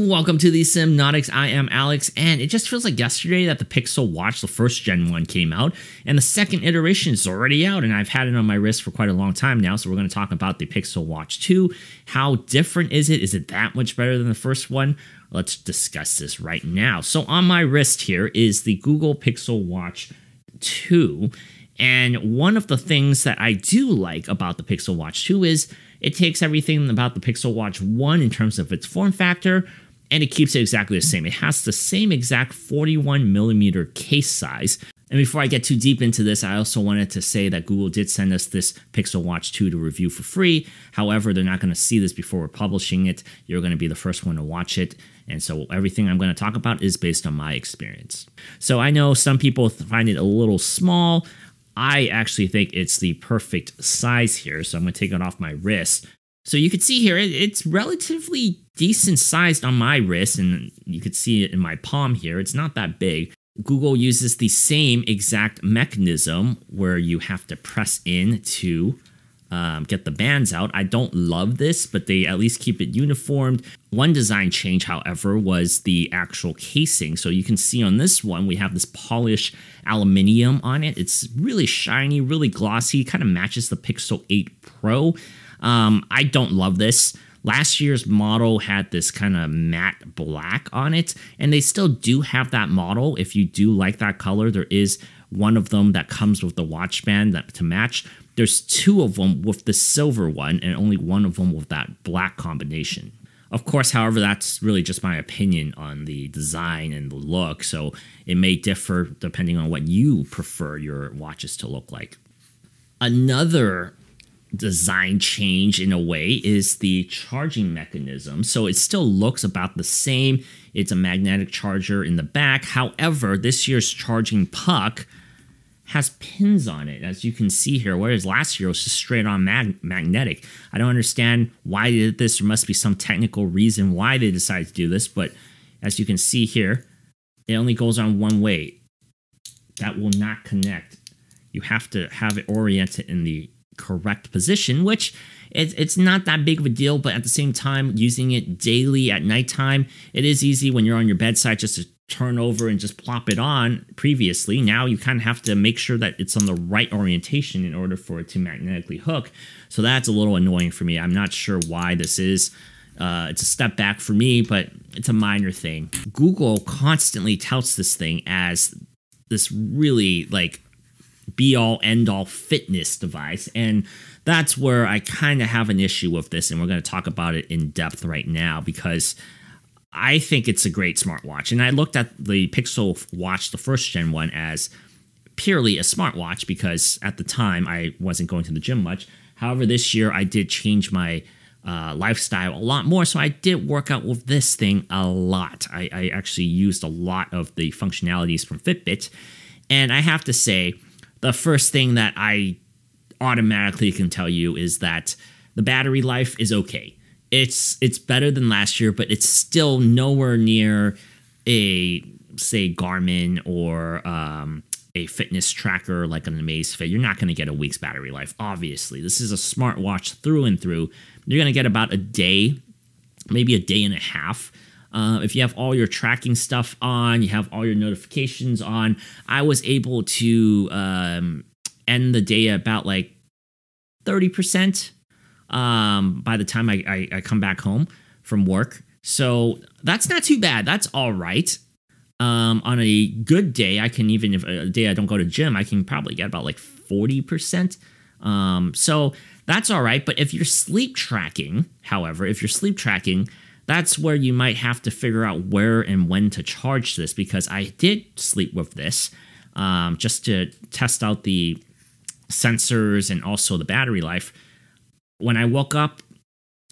Welcome to the Sypnotix. I am Alex, and it just feels like yesterday that the Pixel Watch, the first Gen 1, came out, and the second iteration is already out, and I've had it on my wrist for quite a long time now, so we're going to talk about the Pixel Watch 2. How different is it? Is it that much better than the first one? Let's discuss this right now. So on my wrist here is the Google Pixel Watch 2, and one of the things that I do like about the Pixel Watch 2 is it takes everything about the Pixel Watch 1 in terms of its form factor, and it keeps it exactly the same. It has the same exact 41mm case size. And before I get too deep into this, I also wanted to say that Google did send us this Pixel Watch 2 to review for free. However, they're not going to see this before we're publishing it. You're going to be the first one to watch it. And so everything I'm going to talk about is based on my experience. So I know some people find it a little small. I actually think it's the perfect size here. So I'm going to take it off my wrist. So you can see here, it's relatively decent sized on my wrist, and you can see it in my palm here. It's not that big. Google uses the same exact mechanism where you have to press in to get the bands out. I don't love this, but they at least keep it uniformed. One design change, however, was the actual casing. So you can see on this one, we have this polished aluminum on it. It's really shiny, really glossy, kind of matches the Pixel 8 Pro. I don't love this. Last year's model had this kind of matte black on it, and they still do have that model. If you do like that color, there is one of them that comes with the watch band to match. There's two of them with the silver one, and only one of them with that black combination. Of course, however, that's really just my opinion on the design and the look, so it may differ depending on what you prefer your watches to look like. Another design change in a way is the charging mechanism. So it still looks about the same. It's a magnetic charger in the back. However, this year's charging puck has pins on it, as you can see here, whereas last year it was just straight on magnetic. I don't understand why they did this. There must be some technical reason why they decided to do this, but as you can see here, it only goes on one way. That will not connect. You have to have it oriented in the correct position, which it's not that big of a deal, but at the same time, using it daily at nighttime, it is easy when you're on your bedside just to turn over and just plop it on previously. Now you kind of have to make sure that it's on the right orientation in order for it to magnetically hook. So that's a little annoying for me. I'm not sure why this is. It's a step back for me, but it's a minor thing. Google constantly touts this thing as this really like be-all, end-all fitness device, and that's where I kind of have an issue with this, and we're going to talk about it in depth right now, because I think it's a great smartwatch, and I looked at the Pixel Watch, the first Gen 1, as purely a smartwatch, because at the time, I wasn't going to the gym much. However, this year, I did change my lifestyle a lot more, so I did work out with this thing a lot. I actually used a lot of the functionalities from Fitbit, and I have to say, the first thing that I automatically can tell you is that the battery life is okay. It's better than last year, but it's still nowhere near a, say, Garmin or a fitness tracker like an Amazfit. You're not going to get a week's battery life, obviously. This is a smartwatch through and through. You're going to get about a day, maybe a day and a half. If you have all your tracking stuff on, you have all your notifications on, I was able to end the day at about like 30% by the time I come back home from work. So that's not too bad. That's all right. On a good day, I can, even if a day I don't go to gym, I can probably get about like 40%. So that's all right. But if you're sleep tracking, however, that's where you might have to figure out where and when to charge this, because I did sleep with this just to test out the sensors and also the battery life. When I woke up,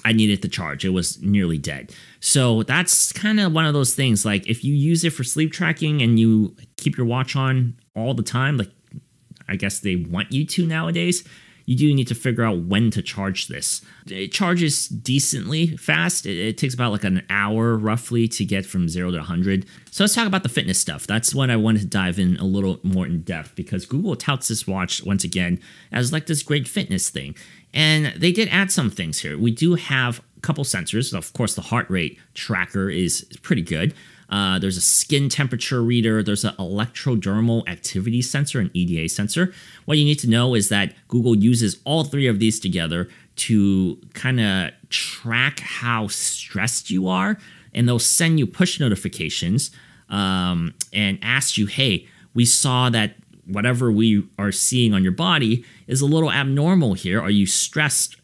I needed to charge. It was nearly dead. So that's kind of one of those things, like if you use it for sleep tracking and you keep your watch on all the time, like I guess they want you to nowadays, you do need to figure out when to charge this. It charges decently fast. It takes about like an hour roughly to get from 0 to 100. So let's talk about the fitness stuff. That's what I wanted to dive in a little more in depth, because Google touts this watch once again as like this great fitness thing. And they did add some things here. We do have couple sensors. Of course, the heart rate tracker is pretty good. There's a skin temperature reader. There's an electrodermal activity sensor, an EDA sensor. What you need to know is that Google uses all three of these together to kind of track how stressed you are, and they'll send you push notifications and ask you, hey, we saw that whatever we are seeing on your body is a little abnormal here. Are you stressed?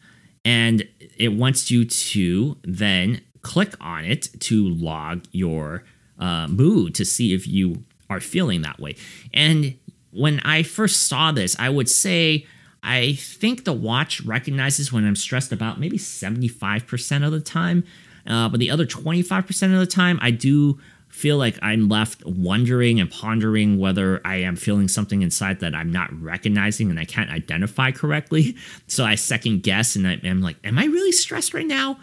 And it wants you to then click on it to log your mood to see if you are feeling that way. And when I first saw this, I would say I think the watch recognizes when I'm stressed about maybe 75% of the time. But the other 25% of the time, I do feel like I'm left wondering and pondering whether I am feeling something inside that I'm not recognizing and I can't identify correctly. So I second guess and I'm like, am I really stressed right now?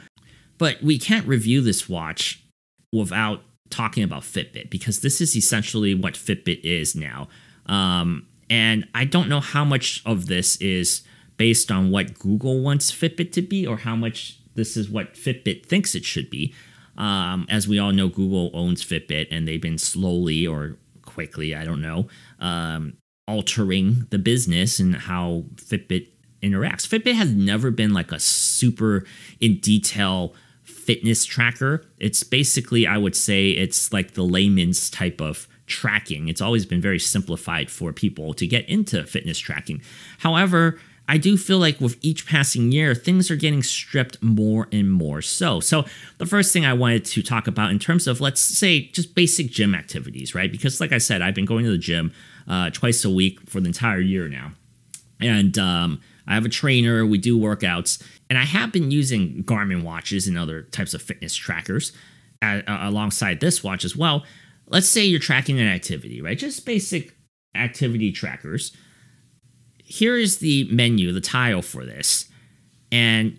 But we can't review this watch without talking about Fitbit, because this is essentially what Fitbit is now. And I don't know how much of this is based on what Google wants Fitbit to be or how much this is what Fitbit thinks it should be. As we all know, Google owns Fitbit, and they've been slowly or quickly, I don't know, altering the business and how Fitbit interacts. Fitbit has never been like a super in detail fitness tracker. It's basically, I would say, it's like the layman's type of tracking. It's always been very simplified for people to get into fitness tracking. However, I do feel like with each passing year, things are getting stripped more and more so. So the first thing I wanted to talk about in terms of, let's say, just basic gym activities, right? Because like I said, I've been going to the gym twice a week for the entire year now. And I have a trainer, we do workouts, and I have been using Garmin watches and other types of fitness trackers alongside this watch as well. Let's say you're tracking an activity, right? Just basic activity trackers. Here is the menu, the tile for this, and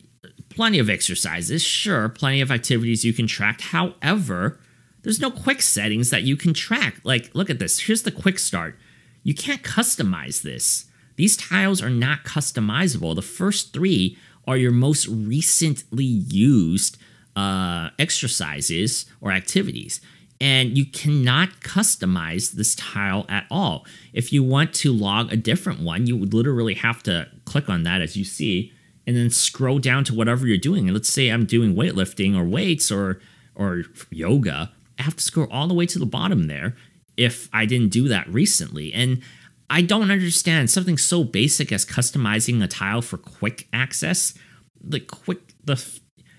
plenty of exercises, sure, plenty of activities you can track. However, there's no quick settings that you can track. Like, look at this. Here's the quick start. You can't customize this. These tiles are not customizable. The first three are your most recently used exercises or activities. And you cannot customize this tile at all. If you want to log a different one, you would literally have to click on that, as you see, and then scroll down to whatever you're doing. And let's say I'm doing weightlifting or weights or yoga. I have to scroll all the way to the bottom there if I didn't do that recently. And I don't understand something so basic as customizing a tile for quick access.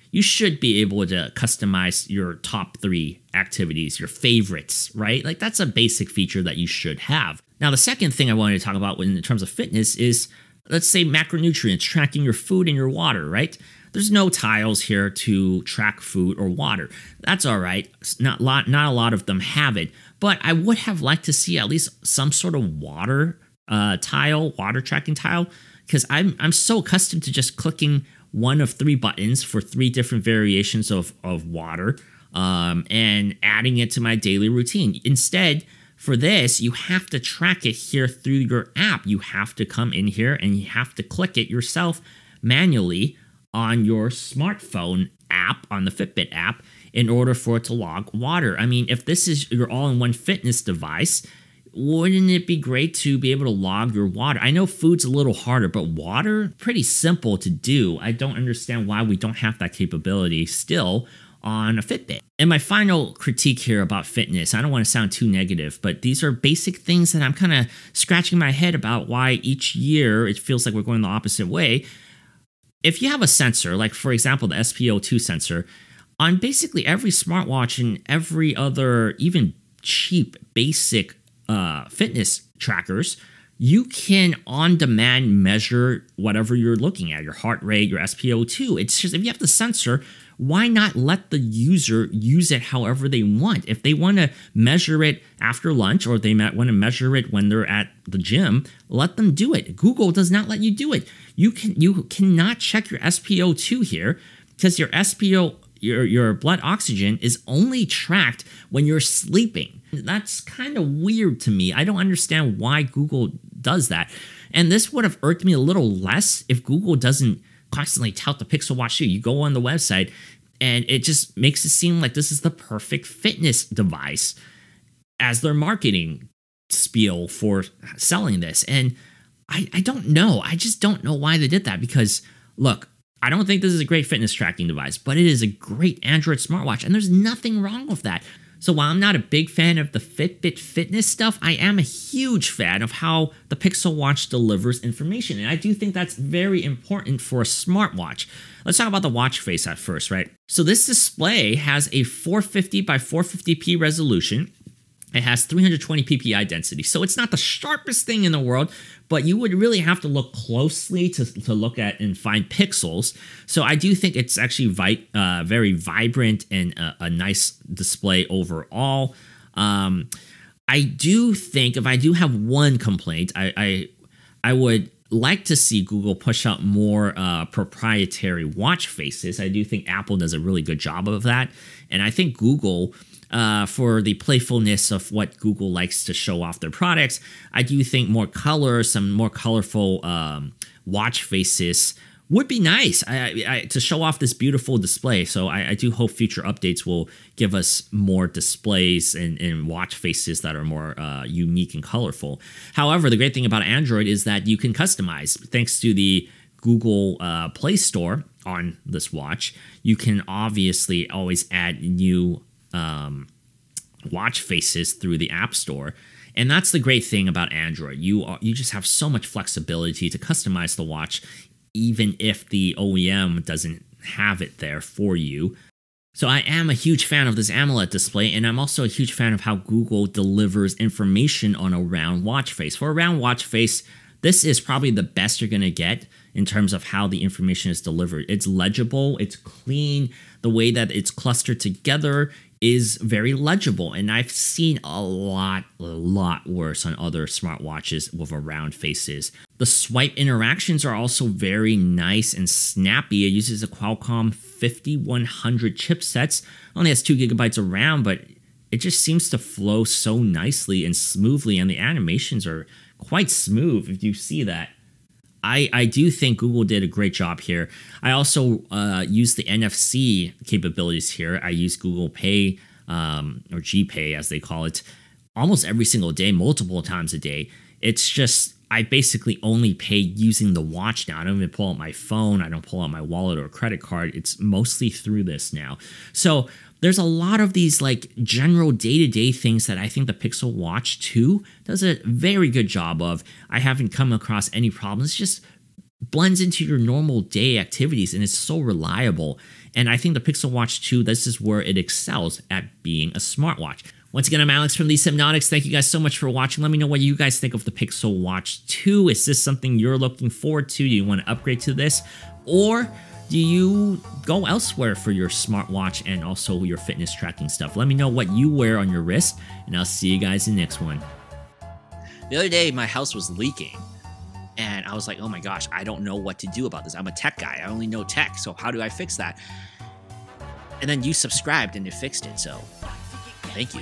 You should be able to customize your top 3 activities, your favorites, right? Like, that's a basic feature that you should have. Now, the second thing I wanted to talk about in terms of fitness is, let's say, macronutrients, tracking your food and your water, right? There's no tiles here to track food or water. That's all right. Not a lot of them have it, but I would have liked to see at least some sort of water water tracking tile, because I'm so accustomed to just clicking one of 3 buttons for 3 different variations of water and adding it to my daily routine. Instead, for this, you have to track it here through your app. You have to come in here and you have to click it yourself manually on your smartphone app, on the Fitbit app, in order for it to log water. I mean, if this is your all-in-one fitness device, wouldn't it be great to be able to log your water? I know food's a little harder, but water, pretty simple to do. I don't understand why we don't have that capability still on a Fitbit. And my final critique here about fitness, I don't want to sound too negative, but these are basic things that I'm kind of scratching my head about why each year it feels like we're going the opposite way. If you have a sensor, like for example, the SpO2 sensor, on basically every smartwatch and every other even cheap basic fitness trackers, you can on-demand measure whatever you're looking at, your heart rate, your SpO2. It's just, if you have the sensor, why not let the user use it however they want? If they want to measure it after lunch, or they might want to measure it when they're at the gym, let them do it. Google does not let you do it. You cannot check your SpO2 here, because your your blood oxygen is only tracked when you're sleeping. That's kind of weird to me. I don't understand why Google does that. And this would have irked me a little less if Google doesn't constantly tout the Pixel Watch 2. You go on the website, and it just makes it seem like this is the perfect fitness device as their marketing spiel for selling this. And I don't know. I just don't know why they did that, because, look, I don't think this is a great fitness tracking device, but it is a great Android smartwatch, and there's nothing wrong with that. So while I'm not a big fan of the Fitbit fitness stuff, I am a huge fan of how the Pixel Watch delivers information, and I do think that's very important for a smartwatch. Let's talk about the watch face at first, right? So this display has a 450 by 450p resolution. It has 320 ppi density, so it's not the sharpest thing in the world, but you would really have to look closely to look at and find pixels. So I do think it's actually very vibrant and a nice display overall. I do think, if I do have one complaint, I would like to see Google push out more proprietary watch faces. I do think Apple does a really good job of that, and I think Google, for the playfulness of what Google likes to show off their products, I do think more color, some more colorful watch faces would be nice to show off this beautiful display. So I do hope future updates will give us more displays and watch faces that are more unique and colorful. However, the great thing about Android is that you can customize. Thanks to the Google Play Store on this watch, you can obviously always add new watch faces through the App Store. And that's the great thing about Android. You just have so much flexibility to customize the watch, even if the OEM doesn't have it there for you. So I am a huge fan of this AMOLED display, and I'm also a huge fan of how Google delivers information on a round watch face. For a round watch face, this is probably the best you're going to get in terms of how the information is delivered. It's legible, it's clean, the way that it's clustered together is very legible, and I've seen a lot worse on other smartwatches with round faces. The swipe interactions are also very nice and snappy. It uses a Qualcomm 5100 chipsets, only has 2 GB of RAM, but it just seems to flow so nicely and smoothly, and the animations are quite smooth if you see that. I do think Google did a great job here. I also use the NFC capabilities here. I use Google Pay, or GPay as they call it, almost every single day, multiple times a day. It's just, I basically only pay using the watch now. I don't even pull out my phone. I don't pull out my wallet or a credit card. It's mostly through this now. So there's a lot of these like general day-to-day things that I think the Pixel Watch 2 does a very good job of. I haven't come across any problems. It just blends into your normal day activities, and it's so reliable. And I think the Pixel Watch 2, this is where it excels at being a smartwatch. Once again, I'm Alex from the Sypnotix. Thank you guys so much for watching. Let me know what you guys think of the Pixel Watch 2. Is this something you're looking forward to? Do you want to upgrade to this? Or do you go elsewhere for your smartwatch and also your fitness tracking stuff? Let me know what you wear on your wrist, and I'll see you guys in the next one. The other day, my house was leaking, and I was like, oh my gosh, I don't know what to do about this. I'm a tech guy. I only know tech, so how do I fix that? And then you subscribed and you fixed it, so thank you.